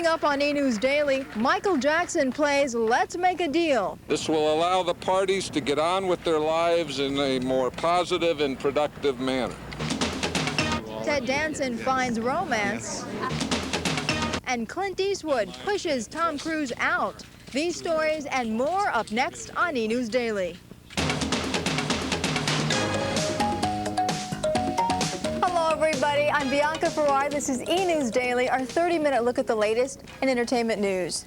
Coming up on E! News Daily, Michael Jackson plays Let's Make a Deal. This will allow the parties to get on with their lives in a more positive and productive manner. Ted Danson finds romance. And Clint Eastwood pushes Tom Cruise out. These stories and more up next on E! News Daily. Hello, everybody. I'm Bianca Ferrare. This is E! News Daily, our 30-minute look at the latest in entertainment news.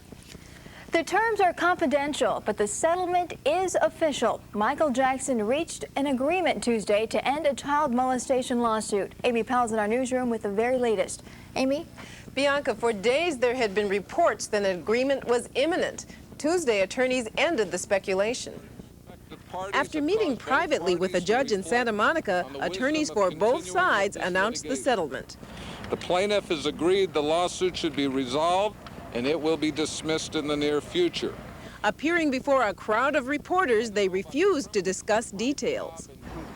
The terms are confidential, but the settlement is official. Michael Jackson reached an agreement Tuesday to end a child molestation lawsuit. Amy Powell's in our newsroom with the very latest. Amy? Bianca, for days there had been reports that an agreement was imminent. Tuesday, attorneys ended the speculation. After meeting privately with a judge in Santa Monica, attorneys for both sides announced the settlement. The plaintiff has agreed the lawsuit should be resolved, and it will be dismissed in the near future. Appearing before a crowd of reporters, they refused to discuss details.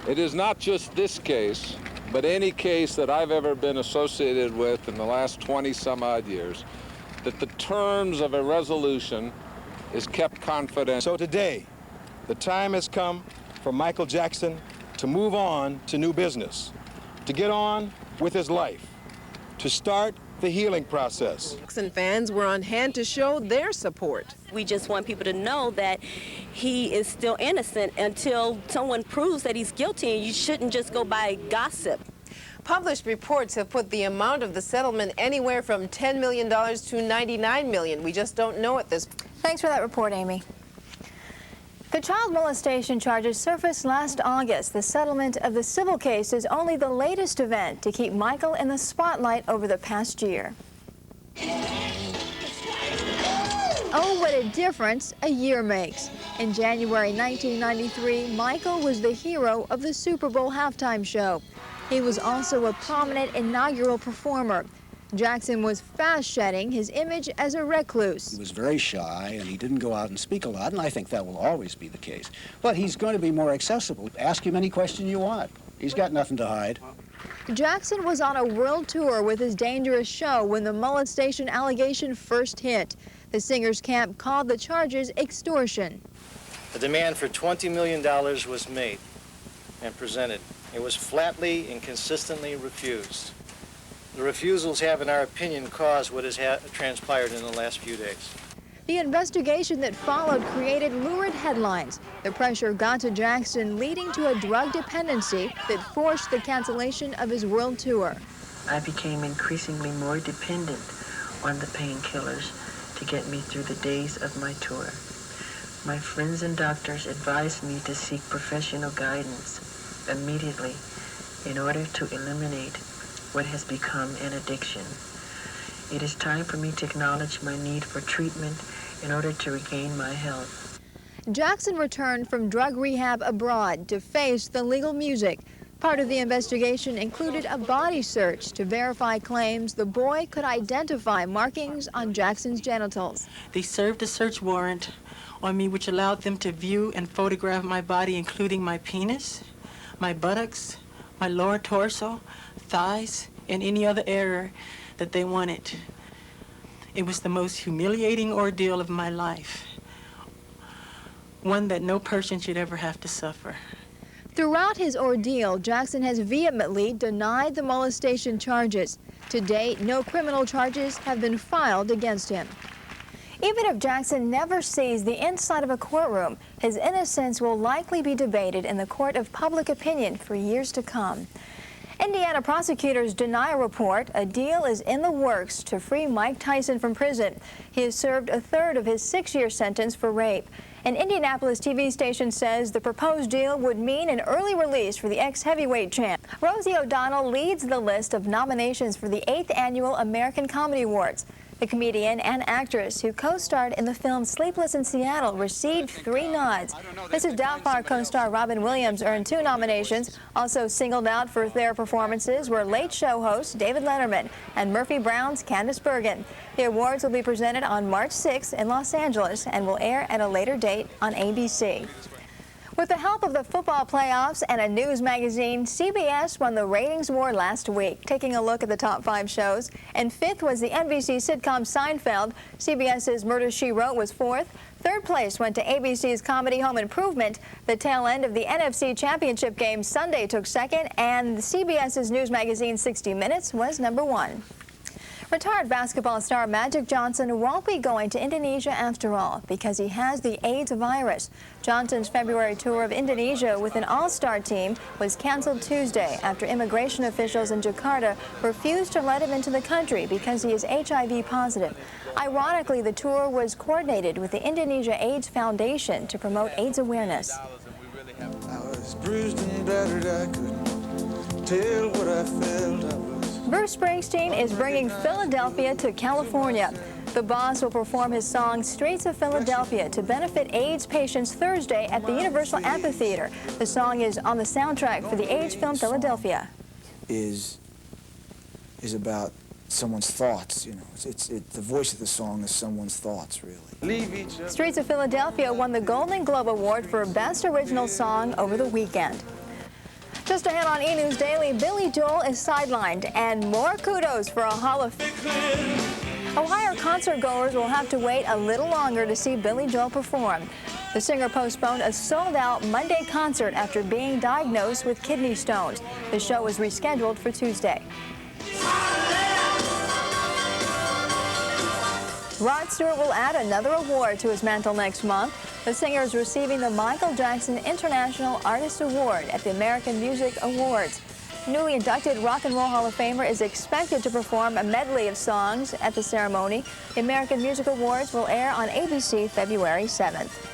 It is not just this case, but any case that I've ever been associated with in the last 20-some-odd years, that the terms of a resolution is kept confidential. So today, the time has come for Michael Jackson to move on to new business, to get on with his life, to start the healing process. Jackson fans were on hand to show their support. We just want people to know that he is still innocent until someone proves that he's guilty, and you shouldn't just go by gossip. Published reports have put the amount of the settlement anywhere from $10 million to $99 million. We just don't know at this point. Thanks for that report, Amy. The child molestation charges surfaced last August. The settlement of the civil case is only the latest event to keep Michael in the spotlight over the past year. Oh, what a difference a year makes. In January 1993, Michael was the hero of the Super Bowl halftime show. He was also a prominent inaugural performer. Jackson was fast shedding his image as a recluse. He was very shy, and he didn't go out and speak a lot, and I think that will always be the case. But he's going to be more accessible. Ask him any question you want. He's got nothing to hide. Jackson was on a world tour with his dangerous show when the molestation allegation first hit. The singer's camp called the charges extortion. A demand for $20 million was made and presented. It was flatly and consistently refused. The refusals have, in our opinion, caused what has transpired in the last few days. The investigation that followed created lurid headlines. The pressure got to Jackson, leading to a drug dependency that forced the cancellation of his world tour. I became increasingly more dependent on the painkillers to get me through the days of my tour. My friends and doctors advised me to seek professional guidance immediately in order to eliminate what has become an addiction. It is time for me to acknowledge my need for treatment in order to regain my health. Jackson returned from drug rehab abroad to face the legal music. Part of the investigation included a body search to verify claims the boy could identify markings on Jackson's genitals. They served a search warrant on me which allowed them to view and photograph my body, including my penis, my buttocks, my lower torso, thighs, and any other area that they wanted. It was the most humiliating ordeal of my life, one that no person should ever have to suffer. Throughout his ordeal, Jackson has vehemently denied the molestation charges. To date, no criminal charges have been filed against him. Even if Jackson never sees the inside of a courtroom, his innocence will likely be debated in the court of public opinion for years to come. Indiana prosecutors deny a report. A deal is in the works to free Mike Tyson from prison. He has served a third of his 6-year sentence for rape. An Indianapolis TV station says the proposed deal would mean an early release for the ex-heavyweight champ. Rosie O'Donnell leads the list of nominations for the 8th Annual American Comedy Awards. The comedian and actress who co-starred in the film Sleepless in Seattle received 3 nods. Mrs. Doubtfire co-star Robin Williams earned 2 nominations. Also singled out for their performances were Late Show host David Letterman and Murphy Brown's Candice Bergman. The awards will be presented on March 6 in Los Angeles and will air at a later date on ABC. With the help of the football playoffs and a news magazine, CBS won the ratings war last week. Taking a look at the top 5 shows, and 5th was the NBC sitcom Seinfeld. CBS's Murder, She Wrote was 4th. 3rd place went to ABC's comedy Home Improvement. The tail end of the NFC Championship game Sunday took 2nd, and CBS's news magazine 60 Minutes was number 1. Retired basketball star Magic Johnson won't be going to Indonesia after all because he has the AIDS virus. Johnson's February tour of Indonesia with an all-star team was canceled Tuesday after immigration officials in Jakarta refused to let him into the country because he is HIV positive. Ironically, the tour was coordinated with the Indonesia AIDS Foundation to promote AIDS awareness. I was bruised and battered, I couldn't tell what I felt. Bruce Springsteen is bringing Philadelphia to California. The Boss will perform his song Streets of Philadelphia to benefit AIDS patients Thursday at the Universal Amphitheater. The song is on the soundtrack for the AIDS film Philadelphia. Is about someone's thoughts, you know. The voice of the song is someone's thoughts, really. Streets of Philadelphia won the Golden Globe Award for Best Original Song over the weekend. Just ahead on E! News Daily, Billy Joel is sidelined, and more kudos for a Hall of Fame. Ohio concert-goers will have to wait a little longer to see Billy Joel perform. The singer postponed a sold-out Monday concert after being diagnosed with kidney stones. The show was rescheduled for Tuesday. Rod Stewart will add another award to his mantle next month. The singer is receiving the Michael Jackson International Artist Award at the American Music Awards. Newly inducted Rock and Roll Hall of Famer is expected to perform a medley of songs at the ceremony. The American Music Awards will air on ABC February 7th.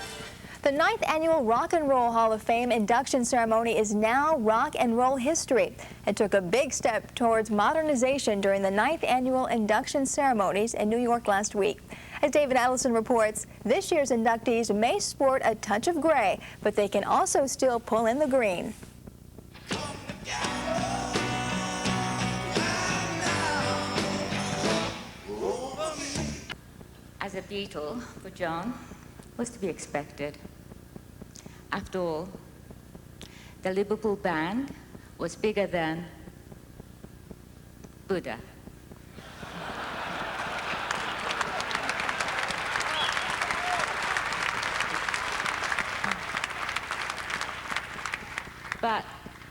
The 9th annual Rock and Roll Hall of Fame induction ceremony is now rock and roll history. It took a big step towards modernization during the 9th annual induction ceremonies in New York last week. As David Adelson reports, this year's inductees may sport a touch of gray, but they can also still pull in the green. As a Beatle for John was to be expected. After all, the Liverpool band was bigger than Buddha. But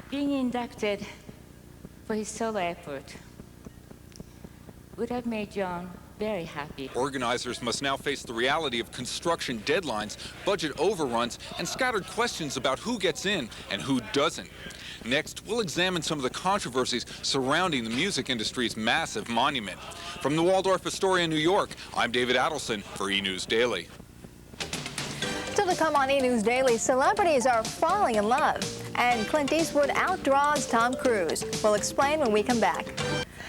being inducted for his solo effort would have made John very happy. Organizers must now face the reality of construction deadlines, budget overruns, and scattered questions about who gets in and who doesn't. Next, we'll examine some of the controversies surrounding the music industry's massive monument. From the Waldorf Astoria, New York, I'm David Adelson for E! News Daily. Still to come on E! News Daily, celebrities are falling in love, and Clint Eastwood outdraws Tom Cruise. We'll explain when we come back.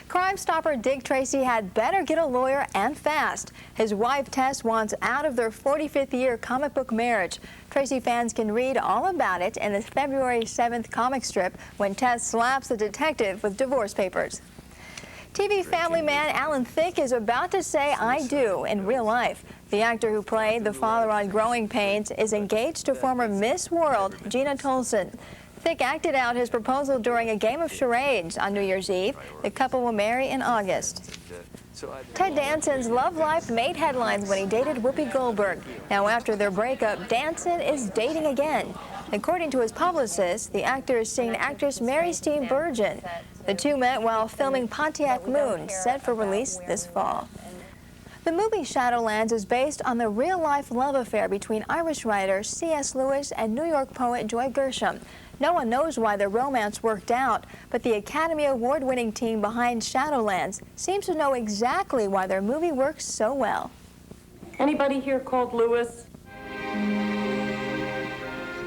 Crime Stopper Dick Tracy had better get a lawyer and fast. His wife Tess wants out of their 45th year comic book marriage. Tracy fans can read all about it in the February 7th comic strip when Tess slaps the detective with divorce papers. TV family man Alan Thicke is about to say "I do" in real life. The actor who played the father on Growing Pains is engaged to former Miss World Gina Tolson. Thicke acted out his proposal during a game of charades on New Year's Eve. The couple will marry in August. Ted Danson's love life made headlines when he dated Whoopi Goldberg. Now, after their breakup, Danson is dating again. According to his publicist, the actor is seeing actress Mary Steenburgen. The two met while filming Pontiac Moon, set for release this fall. The movie Shadowlands is based on the real-life love affair between Irish writer C.S. Lewis and New York poet Joy Gershom. No one knows why their romance worked out, but the Academy Award-winning team behind Shadowlands seems to know exactly why their movie works so well. Anybody here called Lewis?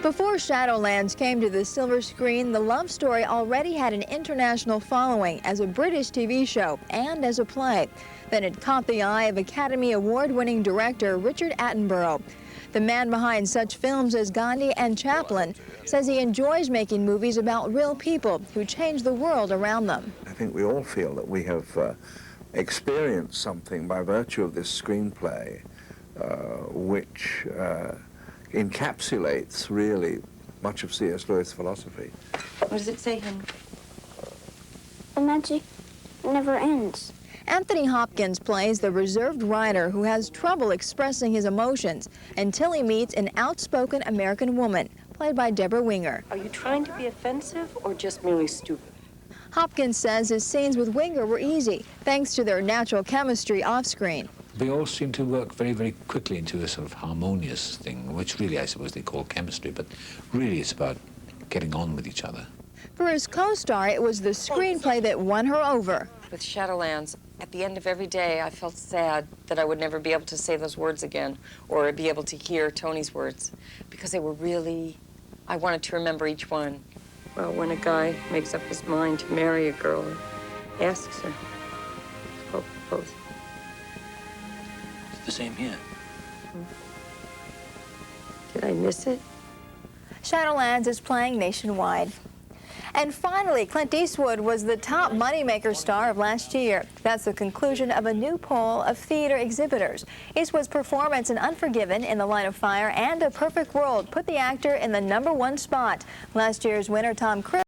Before Shadowlands came to the silver screen, the love story already had an international following as a British TV show and as a play. Then it caught the eye of Academy Award-winning director Richard Attenborough. The man behind such films as Gandhi and Chaplin says he enjoys making movies about real people who change the world around them. I think we all feel that we have experienced something by virtue of this screenplay which encapsulates really much of C.S. Lewis' philosophy. What does it say, Henry? The magic never ends. Anthony Hopkins plays the reserved writer who has trouble expressing his emotions until he meets an outspoken American woman, played by Deborah Winger. Are you trying to be offensive or just merely stupid? Hopkins says his scenes with Winger were easy, thanks to their natural chemistry off-screen. They all seem to work very, very quickly into a sort of harmonious thing, which really I suppose they call chemistry, but really it's about getting on with each other. For his co-star, it was the screenplay that won her over. With Shadowlands, at the end of every day, I felt sad that I would never be able to say those words again or be able to hear Tony's words, because they were really, I wanted to remember each one. Well, when a guy makes up his mind to marry a girl and asks her, he'll propose. It's the same here. Did I miss it? Shadowlands is playing nationwide. And finally, Clint Eastwood was the top moneymaker star of last year. That's the conclusion of a new poll of theater exhibitors. Eastwood's performance in Unforgiven, In the Line of Fire, and A Perfect World put the actor in the #1 spot. Last year's winner, Tom Cruise,